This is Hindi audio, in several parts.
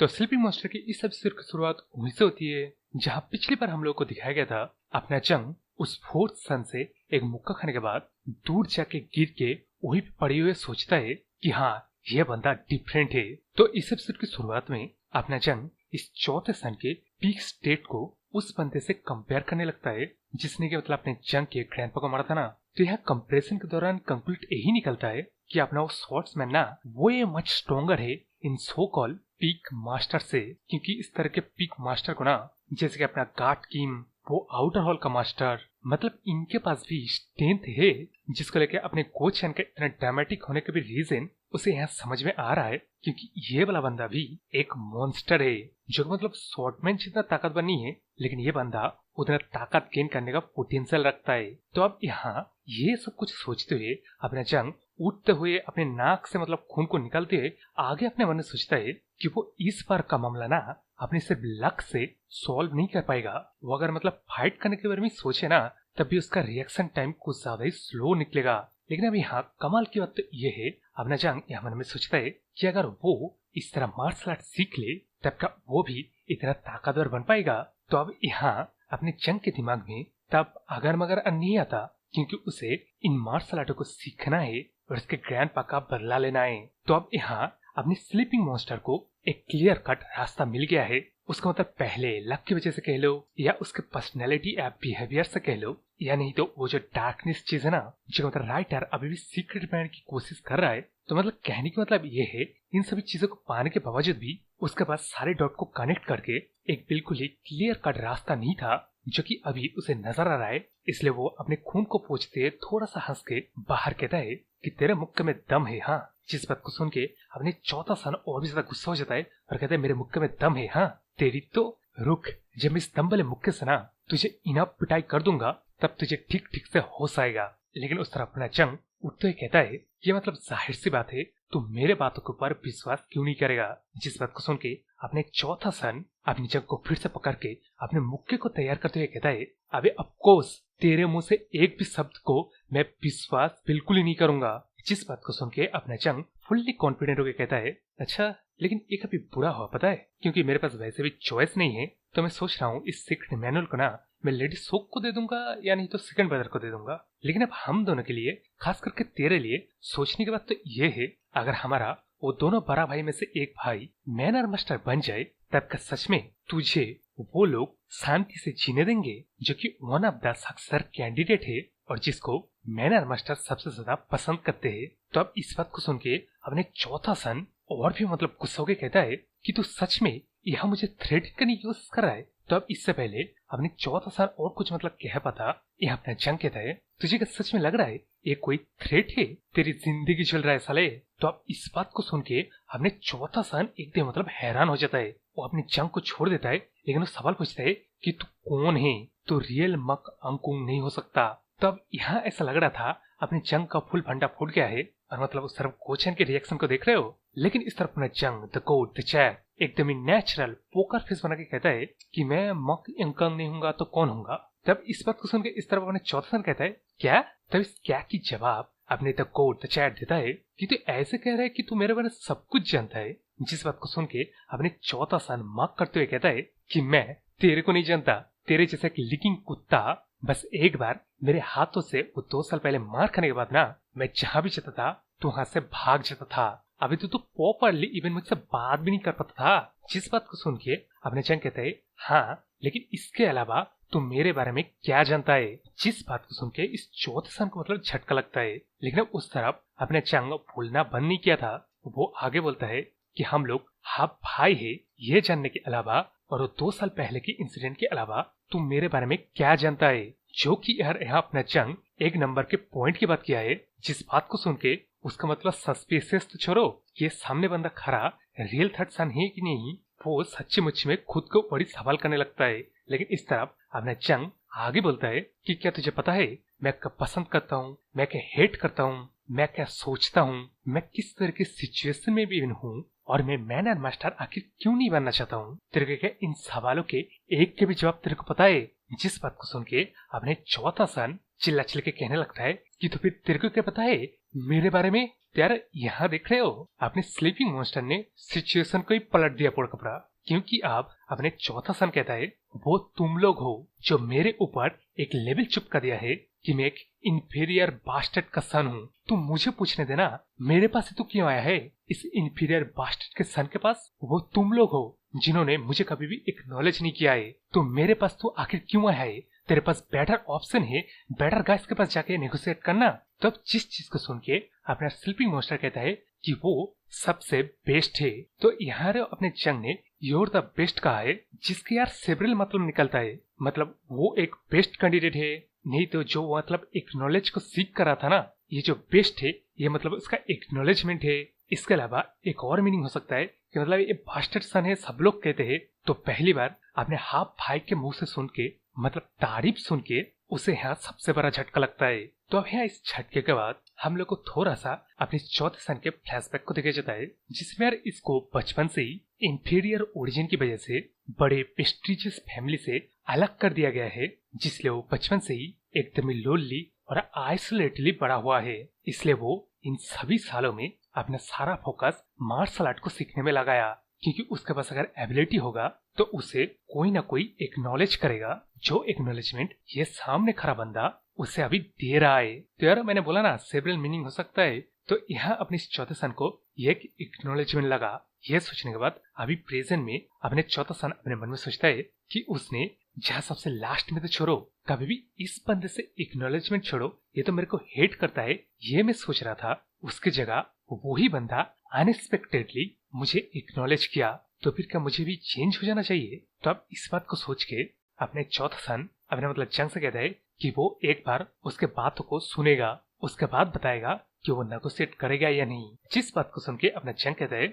तो स्लीपिंग मास्टर की इस एपिसोड की शुरुआत वहीं से होती है जहां पिछली बार हम लोग को दिखाया गया था अपना जंग उस फोर्थ सन से एक मुक्का खाने के बाद दूर जाके गिर के वहीं पे पड़े हुए सोचता है कि हाँ यह बंदा डिफरेंट है। तो इस एपिसोड की शुरुआत में अपना जंग इस चौथे सन के पीक स्टेट को उस बंदे से कंपेयर करने लगता है जिसने कि मतलब अपने जंग के ग्रैंडपा को मारा था ना। तो यहाँ कंपेरिजन के दौरान कंक्लूड यही निकलता है कि अपना वो स्वॉर्ड्समैन ना वो ये मच स्ट्रॉन्गर है इन सो कॉल पीक मास्टर से, क्योंकि इस तरह के पीक मास्टर को ना जैसे कि अपना गार्ड किम वो आउटर हॉल का मास्टर मतलब इनके पास भी स्ट्रेंथ है जिसको लेके अपने कोच के इतना ड्रामेटिक होने का भी रीजन उसे यहाँ समझ में आ रहा है क्योंकि ये वाला बंदा भी एक मॉन्स्टर है जो मतलब स्वॉर्डमैन जितना ताकतवर नहीं है लेकिन ये बंदा उतना ताकत गेन करने का पोटेंशियल रखता है। तो अब यहाँ ये सब कुछ सोचते हुए अपना जंग उठते हुए अपने नाक से मतलब खून को निकालते हुए आगे अपने मन में सोचता है कि वो इस बार का मामला ना अपने सिर्फ लक से सॉल्व नहीं कर पाएगा। वो अगर मतलब फाइट करने के बारे में सोचे ना तब भी उसका रिएक्शन टाइम कुछ ज्यादा ही स्लो निकलेगा। लेकिन अब यहाँ कमाल की बात तो ये है अपना जंग यहाँ मन में सोचता है कि अगर वो इस तरह मार्शल आर्ट सीख ले तब का वो भी इतना ताकतवर बन पाएगा। तो अब यहाँ अपने जंग के दिमाग में तब अगर मगर नहीं आता क्योंकि उसे इन मार्शल आर्टों को सीखना है और उसके ग्रैंडपा का बदला लेना है। तो अब यहाँ अपने स्लीपिंग मॉन्स्टर को एक क्लियर कट रास्ता मिल गया है। उसका मतलब पहले लक की वजह से कह लो या उसके पर्सनैलिटी या बिहेवियर से कह लो या नहीं तो वो जो डार्कनेस चीज है ना जो मतलब राइटर अभी भी सीक्रेट बनाने की कोशिश कर रहा है। तो मतलब कहने का मतलब ये है इन सभी चीजों को पाने के बावजूद भी उसके पास सारे डॉट को कनेक्ट करके एक बिल्कुल ही क्लियर कट रास्ता नहीं था जो कि अभी उसे नजर आ रहा है। इसलिए वो अपने खून को पोंछते थोड़ा सा हंस के बाहर कहता है कि तेरे मुक्के में दम है हाँ। जिस बात को सुन के अपने चौथा सन और भी ज्यादा गुस्सा हो जाता है और कहता है मेरे मुक्के में दम है हाँ तेरी तो रुक, जब इस दम वाले मुक्के से ना तुझे इनफ पिटाई कर दूंगा तब तुझे ठीक ठीक से होश आएगा। लेकिन उस तरह अपना जंग उठते ही कहता है ये मतलब जाहिर सी बात है तू मेरे बातों के ऊपर विश्वास क्यों नहीं करेगा। जिस बात को सुन के अपने चौथा सन अपनी जंग को फिर से पकड़ के अपने मुक्के को तैयार करते हुए कहता है अबे ऑफकोर्स तेरे मुंह से एक भी शब्द को मैं विश्वास बिल्कुल ही नहीं करूंगा। जिस बात को सुन के अपना जंग फुल्ली कॉन्फिडेंट होकर कहता है अच्छा लेकिन एक अभी बुरा हुआ पता है क्योंकि मेरे पास वैसे भी चॉइस नहीं है तो मैं सोच रहा हूँ इस सीक्रेट मैनुअल को ना मैं लेडी सोक को दे दूंगा या नहीं तो सेकंड ब्रदर को दे दूंगा। लेकिन अब हम दोनों के लिए खास करके तेरे लिए सोचने की बात तो ये है अगर हमारा वो दोनों बड़ा भाई में से एक भाई मैनर मास्टर बन जाए तब का सच में तुझे वो लोग शांति से जीने देंगे जो कि one of the successor candidate है और जिसको मैनर मास्टर सबसे ज्यादा पसंद करते हैं। तो अब इस बात को सुन के अपने चौथा सन और भी मतलब गुस्सा होकर कहता है कि तू सच में यहाँ मुझे थ्रेट करने की कोशिश कर रहा है। तो अब इससे पहले अपने चौथा सन और कुछ मतलब कह पाता यह अपना जंग कहता है तुझे क्या सच में लग रहा है ये कोई थ्रेट है तेरी जिंदगी चल रहा है साले। तो अब इस बात को सुन के अपने चौथा सन एकदम मतलब हैरान हो जाता है। वो अपनी जंग को छोड़ देता है लेकिन वो सवाल पूछता है कि तू कौन है, तो रियल मक अंकुंग नहीं हो सकता। तो अब यहाँ ऐसा लग रहा था अपने जंग का फुल भंडा फूट गया है और मतलब उस तरफ कोचन के रिएक्शन को देख रहे हो। लेकिन इस तरफ अपना जंग द गोट द चैर एकदम ही नेचुरल पोकर फेस बना के कहता है कि मैं मक अंकंग नहीं हूंगा तो कौन हूंगा। तब इस बात को सुन के इस तरफ अपने चौथा सन कहता है क्या। तब इस क्या की जवाब अपने द गोट द चैर देता है कि तू ऐसे कह रहा है कि तू मेरे बारे में सब कुछ जानता है। जिस बात को सुन के अपने चौथा सन मक करते हुए कहता है कि मैं तेरे को नहीं जानता, तेरे जैसा एक लिकिंग कुत्ता बस एक बार मेरे हाथों से वो 2 साल पहले मार खाने के बाद ना मैं जहां भी जाता था तो वहां से भाग जाता था। अभी तो प्रॉपरली इवन मुझसे बात भी नहीं कर पाता था। जिस बात को सुन के अपने जंग कहते हैं हाँ लेकिन इसके अलावा तू मेरे बारे में क्या जानता है। जिस बात को सुन के इस चौथे सन को मतलब झटका लगता है लेकिन अब उस तरफ अपने जंग भूलना बंद नहीं किया था। वो आगे बोलता है कि हम लोग हाफ भाई है ये जानने के अलावा और वो 2 साल पहले के इंसिडेंट के अलावा तू मेरे बारे में क्या जानता है। जो कि यार यहाँ अपना जंग एक नंबर के पॉइंट की बात किया है। जिस बात को सुन के उसका मतलब सस्पिशियस तो छोड़ो ये सामने बंदा खरा रियल थर्ड सन है कि नहीं वो सच्ची मुच्ची में खुद को बड़ी सवाल करने लगता है। लेकिन इस तरफ अपना जंग आगे बोलता है कि क्या तुझे पता है मैं क्या पसंद करता हूँ, मैं क्या हेट करता हूँ, मैं क्या सोचता हूँ, मैं किस तरह की सिचुएशन में भी हूँ और मैं मैनर मास्टर आखिर क्यों नहीं बनना चाहता हूँ। तेरे के इन सवालों के एक के भी जवाब तेरे को पता है। जिस बात को सुन के अपने चौथा सन चिल्ला चिल्ला के कहने लगता है कि तो फिर तेरे को क्या पता है मेरे बारे में। तो यार यहाँ देख रहे हो, अपने स्लीपिंग मॉन्स्टर ने सिचुएशन को ही पलट दिया पूरा कपड़ा, क्योंकि आप अपने चौथा सन कहता है वो तुम लोग हो जो मेरे ऊपर एक लेवल चिपका दिया है कि मैं एक इंफीरियर बास्टर्ड का सन हूँ। तुम मुझे पूछने देना मेरे पास ही तो क्यों आया है इस इंफीरियर बास्टर्ड के सन के पास? वो तुम लोग हो जिन्होंने मुझे कभी भी एक्नॉलेज नहीं किया है, तो मेरे पास तो आखिर क्यों आया है? तेरे पास बेटर ऑप्शन है बेटर गाइस के पास जाके नेगोशिएट करना। तो अब जिस चीज को सुन के अपना स्लीपिंग मॉन्स्टर कहता है कि वो सबसे बेस्ट है, तो यहाँ अपने जंग ने योर द बेस्ट कहा है, जिसके यार सेवरल मतलब निकलता है, मतलब वो एक बेस्ट कैंडिडेट है। नहीं तो जो मतलब एक्नॉलेज को सीख कर रहा था ना, ये जो बेस्ट है ये मतलब उसका एक्नॉलेजमेंट है। इसके अलावा एक और मीनिंग हो सकता है कि मतलब ये बास्टर्ड सन है सब लोग कहते हैं, तो पहली बार आपने हाफ भाई के मुंह से सुन के मतलब तारीफ सुन के उसे यहाँ सबसे बड़ा झटका लगता है। तो अब यहाँ इस झटके के बाद हम लोग को थोड़ा सा अपने चौथे सन के फ्लैशबैक को देखा जाता है, जिसमें यार इसको बचपन से ही इंफीरियर ओरिजिन की वजह से बड़े प्रेस्टिजियस फैमिली से अलग कर दिया गया है, जिसलिए वो बचपन से ही एकदम ही लोनली और आइसोलेटली बड़ा हुआ है। इसलिए वो इन सभी सालों में अपना सारा फोकस मार्शल आर्ट को सीखने में लगाया, क्योंकि उसके पास अगर एबिलिटी होगा तो उसे कोई ना कोई एक्नॉलेज करेगा, जो एक्नॉलेजमेंट ये सामने खड़ा बंदा उसे अभी दे रहा है। तो यार मैंने बोला ना सेवरल मीनिंग हो सकता है, तो यहाँ अपने चौथे सन को ये एक्नॉलेजमेंट लगा। ये सोचने के बाद अभी प्रेजेंट में अपने चौथा सन अपने मन में सोचता है कि उसने जहाँ सबसे लास्ट में तो छोड़ो, कभी भी इस बंदे से एक्नॉलेजमेंट छोड़ो, ये तो मेरे को हेट करता है, ये मैं सोच रहा था। उसकी जगह वही बंदा अनएक्सपेक्टेडली मुझे एक्नॉलेज किया, तो फिर क्या मुझे भी चेंज हो जाना चाहिए? तो अब इस बात को सोच के अपने चौथा सन अपने मतलब जंग से कहता है कि वो एक बार उसके बातों को सुनेगा, उसके बाद बताएगा कि वो नेगोशिएट करेगा या नहीं। जिस बात को सुन के अपना जंग कहता है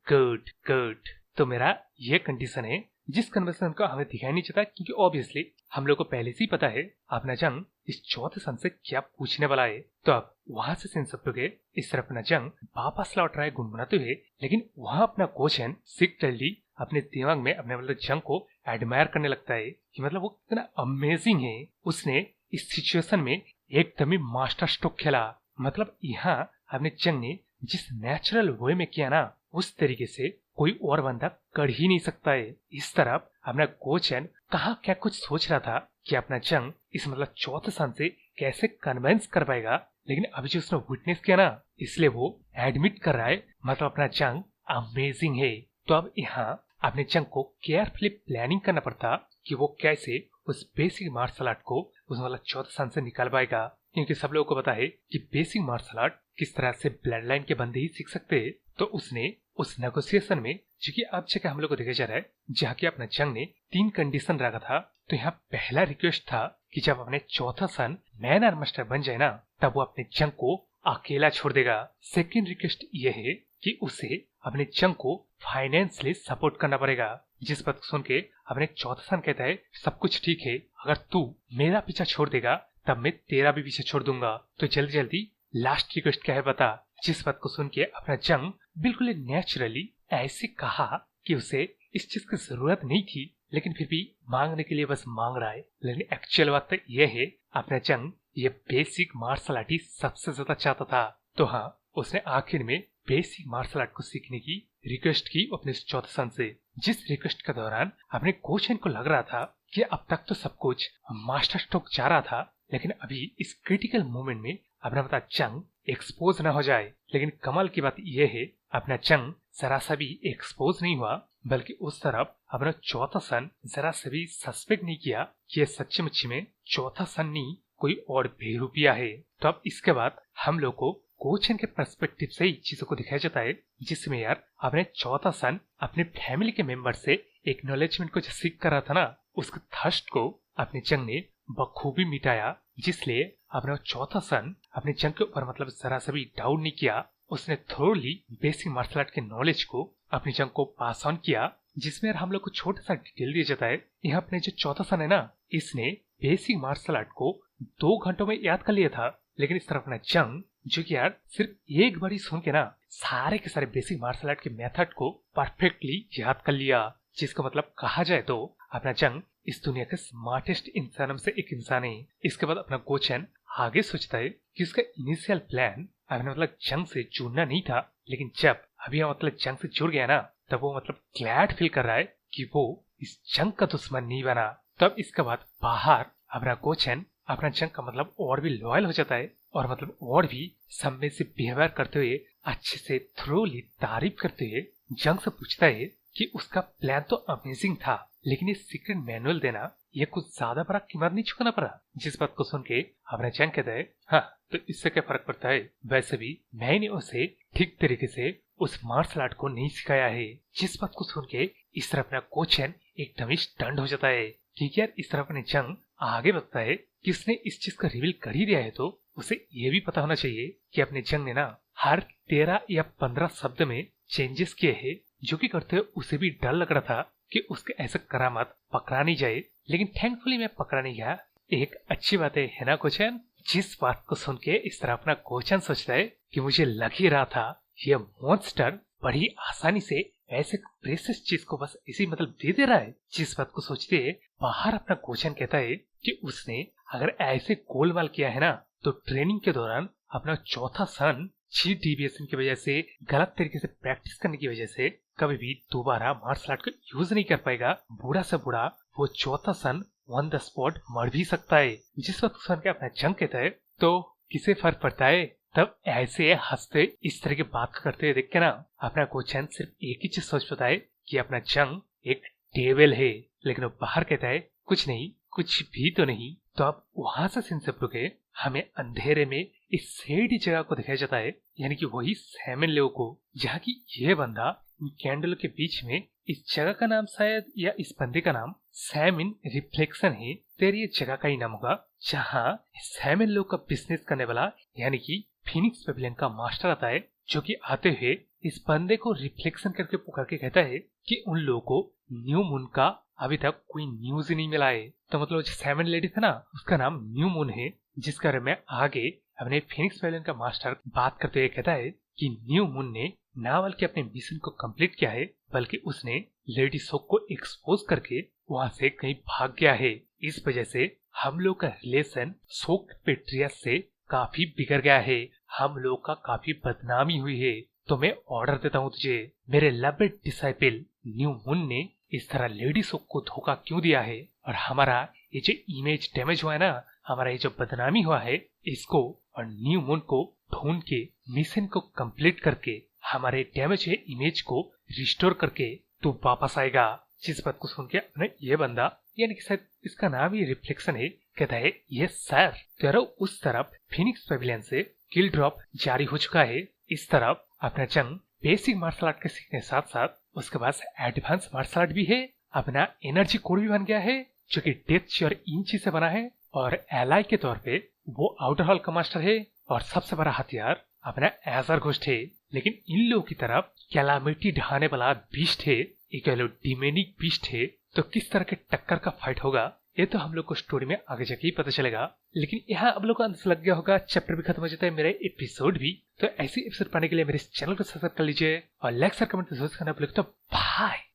गुड गुड, तो मेरा ये कंडीशन है, जिस कन्वर्सेशन का हमें दिखाई नहीं चाहता, क्योंकि ऑब्वियसली हम लोग को पहले से ही पता है अपना जंग इस चौथे सन से क्या पूछने वाला है। तो अब वहां से सीन सब के इस तरफ अपना जंग वापस लौट रहा है गुनगुनाते हुए, लेकिन वहां अपना क्वेश्चन सीक्रेटली अपने दिमाग में अपने मतलब जंग को एडमायर करने लगता है कि मतलब वो कितना अमेजिंग है, उसने इस सिचुएशन में एकदम ही मास्टर स्ट्रोक खेला। मतलब यहाँ अपने जंग ने जिस नेचुरल वे में किया ना, उस तरीके से कोई और बंदा कर ही नहीं सकता है। इस तरफ अपना कोचन कहाँ क्या कुछ सोच रहा था कि अपना जंग इस मतलब चौथे सन से कैसे कन्विंस कर पाएगा, लेकिन अभी जो उसने विटनेस किया ना, इसलिए वो एडमिट कर रहा है मतलब अपना जंग अमेजिंग है। तो अब यहाँ अपने जंग को केयरफुली प्लानिंग करना पड़ता कि वो कैसे उस बेसिक मार्शल आर्ट को उस मतलब चौथे सन से निकाल पाएगा, क्योंकि सब लोगों को पता है कि बेसिक मार्शल आर्ट किस तरह से ब्लड लाइन के बंदे ही सीख सकते हैं। तो उसने उस नेगोशिएशन में, जो कि अब जगह हम लोग को देखा जा रहा है, जहाँ की अपना जंग ने 3 कंडीशन रखा था। तो यहाँ पहला रिक्वेस्ट था कि जब अपने चौथा सन मैन आर्म मास्टर बन जाए ना, तब वो अपने जंग को अकेला छोड़ देगा। सेकेंड रिक्वेस्ट ये है कि उसे अपने जंग को फाइनेंशियली सपोर्ट करना पड़ेगा। जिस बात को सुन के अपने चौथा सन कहता है सब कुछ ठीक है, अगर तू मेरा पीछा छोड़ देगा तब मैं तेरा भी पीछे छोड़ दूंगा। तो जल्दी जल्दी लास्ट रिक्वेस्ट क्या है बता। जिस बात को सुन के अपना जंग बिल्कुल नेचुरली ऐसे कहा कि उसे इस चीज की जरूरत नहीं थी, लेकिन फिर भी मांगने के लिए बस मांग रहा है। लेकिन एक्चुअल बात तो यह है अपना जंग ये बेसिक मार्शल आर्ट ही सबसे ज्यादा चाहता था। तो हाँ, उसने आखिर में बेसिक मार्शल आर्ट को सीखने की रिक्वेस्ट की अपने चौथे सन से। जिस रिक्वेस्ट के दौरान अपने कोचन को लग रहा था कि अब तक तो सब कुछ मास्टर स्ट्रोक जा रहा था, लेकिन अभी इस क्रिटिकल मोमेंट में अपना पता जंग एक्सपोज न हो जाए। लेकिन कमाल की बात यह है अपना जंग जरा सा भी एक्सपोज नहीं हुआ, बल्कि उस तरफ अपना चौथा सन जरा से भी सस्पेक्ट नहीं किया कि ये सच्ची मुच्ची में चौथा सन नहीं कोई और बेरूपिया है। तो अब इसके बाद हम लोग को कोचन के पर्सपेक्टिव से ही चीजों को दिखाया जाता है, जिसमें यार अपने चौथा सन अपने फैमिली के मेंबर से एक्नॉलेजमेंट को जो सीख कर रहा था ना, उसके थर्स्ट को अपने जंग ने बखूबी मिटाया। जिसलिए अपना चौथा सन अपने जंग के ऊपर मतलब जरा सा भी डाउट नहीं किया, उसने थोड़ली बेसिक मार्शल आर्ट के नॉलेज को अपनी जंग को पास ऑन किया। जिसमें हम लोग को छोटा सा डिटेल दिया जाता है, यहाँ अपने जो चौथा सन है ना, इसने बेसिक मार्शल आर्ट को 2 घंटों में याद कर लिया था, लेकिन इस तरफ अपना जंग जो कि यार सिर्फ एक बार ही सुन के ना सारे के सारे बेसिक मार्शल आर्ट के मेथड को परफेक्टली याद कर लिया। जिसका मतलब कहा जाए तो अपना जंग इस दुनिया के स्मार्टेस्ट इंसानों में से एक इंसान है। इसके बाद अपना कोचन आगे सोचता है कि उसका इनिशियल प्लान अभी मतलब जंग से जुड़ना नहीं था, लेकिन जब अभी मतलब जंग से जुड़ गया ना, तब वो मतलब ग्लैड फील कर रहा है कि वो इस जंग का दुश्मन नहीं बना। तब इसके बाद बाहर अपना गोचेन अपना जंग का मतलब और भी लॉयल हो जाता है और मतलब और भी सम्मान से बिहेवियर करते हुए अच्छे से थ्रोली तारीफ करते हुए जंग से पूछता है कि उसका प्लान तो अमेजिंग था, लेकिन ये सीक्रेट मैनुअल देना ये कुछ ज्यादा बड़ा कीमत नहीं चुकाना पड़ा। जिस बात को सुन के अपना जंग कहता है, हाँ तो इससे क्या फर्क पड़ता है, वैसे भी मैंने उसे ठीक तरीके से उस मार्शल आर्ट को नहीं सिखाया है। जिस बात को सुन के इस तरह अपना कोचेन एकदम ही स्टंड हो जाता है, क्योंकि यार इस तरह अपने जंग आगे बढ़ता है कि उसने इस चीज का रिवील कर ही दिया है, तो उसे ये भी पता होना चाहिए कि अपने जंग ने ना हर 13 या 15 शब्द में चेंजेस किए हैं, जो कि करते हुए उसे भी डर लग रहा था कि उसके ऐसा करामत पकड़ा नहीं जाए, लेकिन थैंकफुली मैं पकड़ा नहीं गया। एक अच्छी बात है ना कोचन। जिस बात को सुन के इस तरह अपना कोचन सोचता है कि मुझे लग ही रहा था ये मॉन्स्टर बड़ी आसानी से ऐसे प्रेशियस चीज को बस इसी मतलब दे दे रहा है। जिस बात को सोचते है बाहर अपना कोचन कहता है कि उसने अगर ऐसे गोलमाल किया है ना, तो ट्रेनिंग के दौरान अपना चौथा सन चीट डिविएशन की वजह से, गलत तरीके से प्रैक्टिस करने की वजह से कभी भी दोबारा मार्शल आर्ट को यूज नहीं कर पाएगा। बूढ़ा से बूढ़ा वो चौथा सन ऑन द स्पॉट मर भी सकता है। जिस वक्त सन के अपना जंग कहता है तो किसे फर्क पड़ता है। तब ऐसे हंसते इस तरह की बात करते हुए देख के ना अपना कोचन सिर्फ एक ही चीज सोच पाता है कि अपना जंग एक डेविल है, लेकिन वो बाहर कहता है कुछ नहीं, कुछ भी तो नहीं। तो अब वहां से सीन से रुके हमें अंधेरे में इस सेडी जगह को दिखाया जाता है, यानी कि वही सैमन लेओ को, जहाँ की ये बंदा कैंडल के बीच में, इस जगह का नाम शायद या इस बंदे का नाम सैमिन रिफ्लेक्शन है, तेरी ये जगह का ही नाम होगा, जहाँ सैमन लेओ का बिजनेस करने वाला यानी कि फिनिक्स पेविलियन का मास्टर आता है, जो कि आते हुए इस बंदे को रिफ्लेक्शन करके पुकार के कहता है कि उन लोगों को न्यू मून का अभी तक कोई न्यूज ही नहीं मिला है। तो मतलब जो सैमन लेडी था ना, उसका नाम न्यू मून है, जिसके बारे में आगे अपने फिनिक्स पेविलियन का मास्टर बात करते हुए कहता है कि न्यू मून ने ना बल्कि अपने मिशन को कंप्लीट किया है, बल्कि उसने लेडी सोक को एक्सपोज करके वहां से कहीं भाग गया है। इस वजह से हम लोग का रिलेशन सोक पेट्रियस से काफी बिगड़ गया है, हम लोग का काफी बदनामी हुई है। तो मैं ऑर्डर देता हूँ तुझे, मेरे लवेड डिसाइपल न्यू मून ने इस तरह लेडी सोक को धोखा क्यों दिया है, और हमारा ये जो इमेज डैमेज हुआ है ना, हमारा ये जो बदनामी हुआ है, इसको और न्यू मून को ढूंढ के मिशन को कंप्लीट करके हमारे डैमेज है इमेज को रिस्टोर करके तू वापस आएगा। जिस बात को सुन के ये बंदा, यानी कि शायद इसका नाम ही रिफ्लेक्शन है, कहता है ये सर। तो उस तरफ फिनिक्स पेविलियन से किल ड्रॉप जारी हो चुका है, इस तरफ अपना जंग बेसिक मार्शल आर्ट के सीखने के साथ साथ उसके पास एडवांस मार्शल आर्ट भी है, अपना एनर्जी कोड भी बन गया है जो कि डेथ और इंची से बना है, और एलाई के तौर पे वो आउटर हॉल का मास्टर है, और सबसे बड़ा हथियार अपना एजर घोस्ट है। लेकिन इन लोगों की तरफ कैलामिटी ढाने वाला बीस्ट है, एक डिमेनिक बीस्ट है। तो किस तरह के टक्कर का फाइट होगा ये तो हम लोग को स्टोरी में आगे जाके ही पता चलेगा। लेकिन यहाँ अब लोग को अंदाजा लग गया होगा, चैप्टर भी खत्म हो जाता है, मेरा एपिसोड भी। तो ऐसी एपिसोड पाने के लिए मेरे चैनल को सब्सक्राइब कर लीजिए और लाइक शेयर कमेंट जरूर करना। तो बाय।